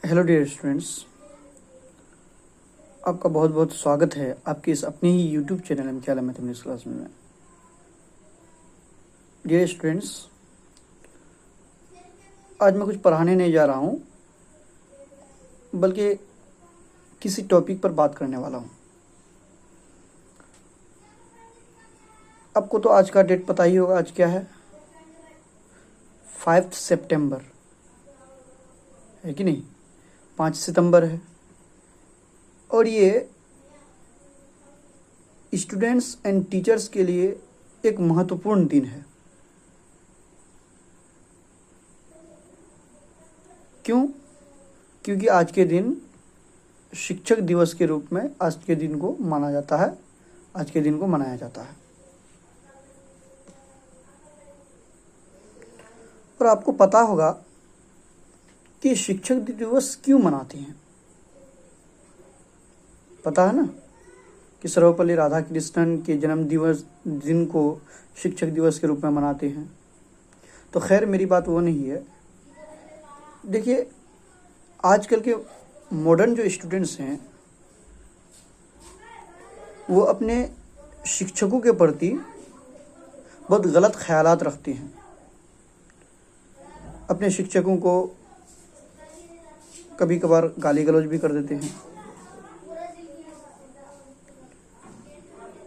Hello dear students, आपका बहुत बहुत स्वागत है आपके इस अपने ही यूट्यूब चैनल में क्या मैथमेटिक्स क्लास में। डियर स्टूडेंट्स, आज मैं कुछ पढ़ाने नहीं जा रहा हूँ, बल्कि किसी टॉपिक पर बात करने वाला हूँ। आपको तो आज का डेट पता ही होगा। आज क्या है? 5 सितंबर है कि नहीं? 5 सितंबर है और ये स्टूडेंट्स एंड टीचर्स के लिए एक महत्वपूर्ण दिन है। क्यों? क्योंकि आज के दिन शिक्षक दिवस के रूप में आज के दिन को माना जाता है, आज के दिन को मनाया जाता है। और आपको पता होगा कि शिक्षक दिवस क्यों मनाते हैं। पता है ना कि सर्वपल्ली राधाकृष्णन के जन्म दिवस दिन को शिक्षक दिवस के रूप में मनाते हैं। तो खैर, मेरी बात वो नहीं है। देखिए, आजकल के मॉडर्न जो स्टूडेंट्स हैं वो अपने शिक्षकों के प्रति बहुत गलत ख्यालात रखते हैं। अपने शिक्षकों को कभी कभार गाली गलौज भी कर देते हैं।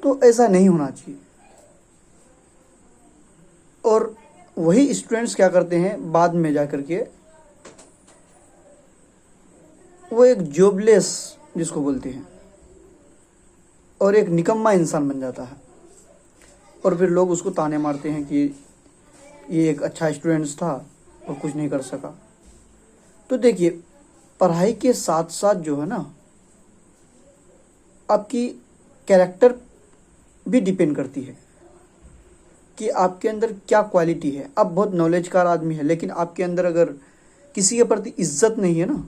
तो ऐसा नहीं होना चाहिए। और वही स्टूडेंट्स क्या करते हैं, बाद में जाकर के वो एक जॉबलेस जिसको बोलते हैं और एक निकम्मा इंसान बन जाता है। और फिर लोग उसको ताने मारते हैं कि ये एक अच्छा स्टूडेंट्स था और कुछ नहीं कर सका। तो देखिए, पढ़ाई के साथ साथ जो है ना, आपकी कैरेक्टर भी डिपेंड करती है कि आपके अंदर क्या क्वालिटी है। आप बहुत नॉलेजकार आदमी है, लेकिन आपके अंदर अगर किसी के प्रति इज्जत नहीं है ना,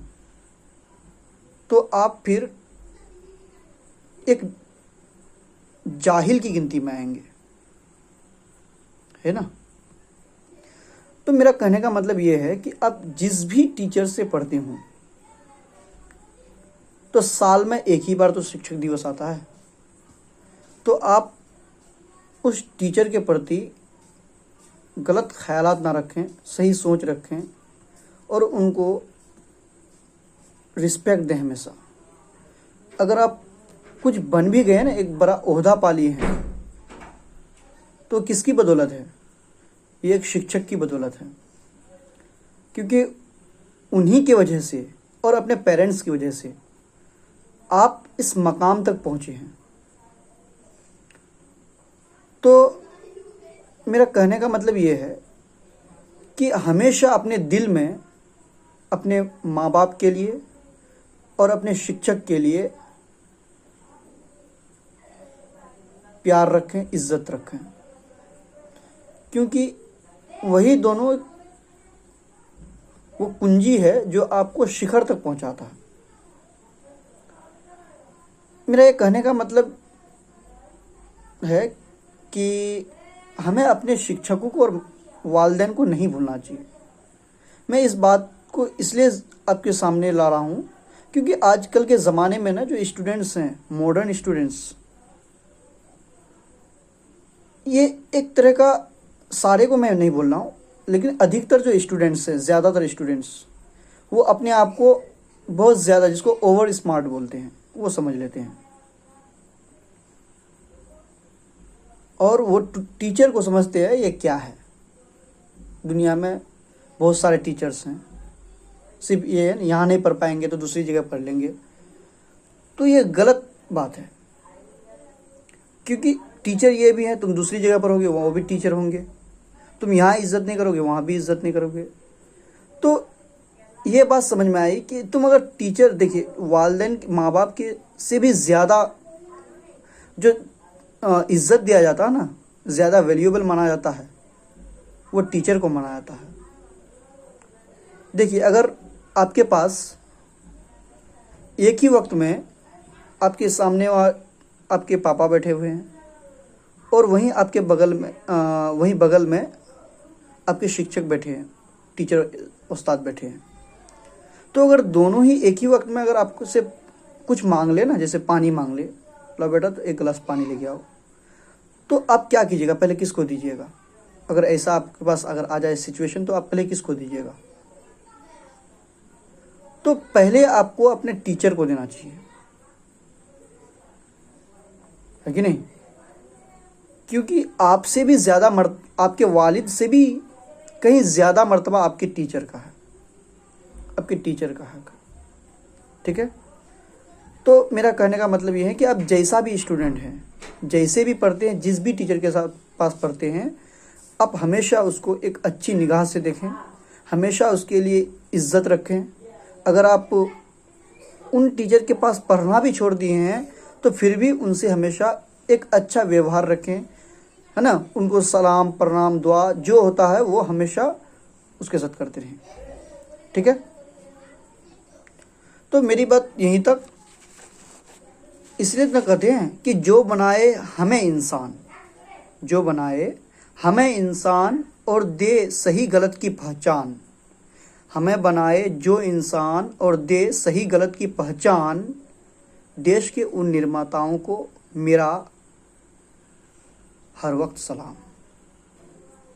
तो आप फिर एक जाहिल की गिनती में आएंगे, है ना। तो मेरा कहने का मतलब ये है कि आप जिस भी टीचर से पढ़ते हो, तो साल में एक ही बार तो शिक्षक दिवस आता है। तो आप उस टीचर के प्रति गलत ख्यालात ना रखें, सही सोच रखें और उनको रिस्पेक्ट दें हमेशा। अगर आप कुछ बन भी गए ना, एक बड़ा ओहदा पा लिए हैं, तो किसकी बदौलत है? ये एक शिक्षक की बदौलत है। क्योंकि उन्हीं की वजह से और अपने पेरेंट्स की वजह से आप इस मकाम तक पहुंचे हैं। तो मेरा कहने का मतलब ये है कि हमेशा अपने दिल में अपने माँ बाप के लिए और अपने शिक्षक के लिए प्यार रखें, इज्जत रखें, क्योंकि वही दोनों वो कुंजी है जो आपको शिखर तक पहुंचाता है। मेरा ये कहने का मतलब है कि हमें अपने शिक्षकों को और वालिदैन को नहीं भूलना चाहिए। मैं इस बात को इसलिए आपके सामने ला रहा हूँ क्योंकि आजकल के ज़माने में ना, जो स्टूडेंट्स हैं, मॉडर्न स्टूडेंट्स, ये एक तरह का, सारे को मैं नहीं बोल रहा हूँ, लेकिन अधिकतर जो स्टूडेंट्स हैं, ज़्यादातर स्टूडेंट्स, वो अपने आप को बहुत ज़्यादा, जिसको ओवर स्मार्ट बोलते हैं, वो समझ लेते हैं। और वो टीचर को समझते हैं ये क्या है। दुनिया में बहुत सारे टीचर्स हैं, सिर्फ ये यहाँ नहीं पढ़ पाएंगे तो दूसरी जगह पढ़ लेंगे। तो ये गलत बात है, क्योंकि टीचर ये भी है, तुम दूसरी जगह पढ़ोगे वो भी टीचर होंगे। तुम यहाँ इज्जत नहीं करोगे, वहाँ भी इज्जत नहीं करोगे। तो ये बात समझ में आई कि तुम अगर टीचर, देखिए, वालिदैन माँ बाप के से भी ज़्यादा जो इज्जत दिया जाता है ना, ज़्यादा वैल्यूएबल माना जाता है, वो टीचर को माना जाता है। देखिए, अगर आपके पास एक ही वक्त में आपके सामने आपके पापा बैठे हुए हैं और वहीं आपके बगल में आपके शिक्षक बैठे हैं, टीचर उस्ताद बैठे हैं, तो अगर दोनों ही एक ही वक्त में अगर आपको से कुछ मांग ले ना, जैसे पानी मांग ले, लो बेटा तो एक गिलास पानी लेके आओ, तो आप क्या कीजिएगा, पहले किसको दीजिएगा? अगर ऐसा आपके पास अगर आ जाए सिचुएशन, तो आप पहले किसको दीजिएगा? तो पहले आपको अपने टीचर को देना चाहिए, है कि नहीं? क्योंकि आपसे भी ज़्यादा आपके वालिद से भी कहीं ज़्यादा मर्तबा आपके टीचर का है, आपके टीचर का है। ठीक है? तो मेरा कहने का मतलब ये है कि आप जैसा भी स्टूडेंट हैं, जैसे भी पढ़ते हैं, जिस भी टीचर के साथ पास पढ़ते हैं, आप हमेशा उसको एक अच्छी निगाह से देखें, हमेशा उसके लिए इज्जत रखें। अगर आप उन टीचर के पास पढ़ना भी छोड़ दिए हैं तो फिर भी उनसे हमेशा एक अच्छा व्यवहार रखें, है ना? उनको सलाम, प्रणाम, दुआ जो होता है वो हमेशा उसके साथ करते रहें। ठीक है? तो मेरी बात यहीं तक। इसलिए तो कहते हैं कि जो बनाए हमें इंसान, जो बनाए हमें इंसान और दे सही गलत की पहचान, हमें बनाए जो इंसान और दे सही गलत की पहचान, देश के उन निर्माताओं को मेरा हर वक्त सलाम।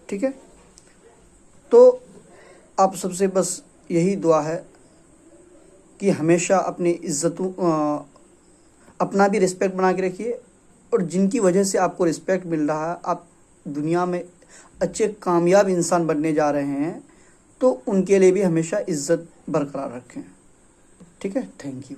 ठीक है? तो आप सबसे बस यही दुआ है कि हमेशा अपनी इज्जतों अपना भी रिस्पेक्ट बना के रखिए, और जिनकी वजह से आपको रिस्पेक्ट मिल रहा है, आप दुनिया में अच्छे कामयाब इंसान बनने जा रहे हैं, तो उनके लिए भी हमेशा इज्जत बरकरार रखें। ठीक है? Thank you.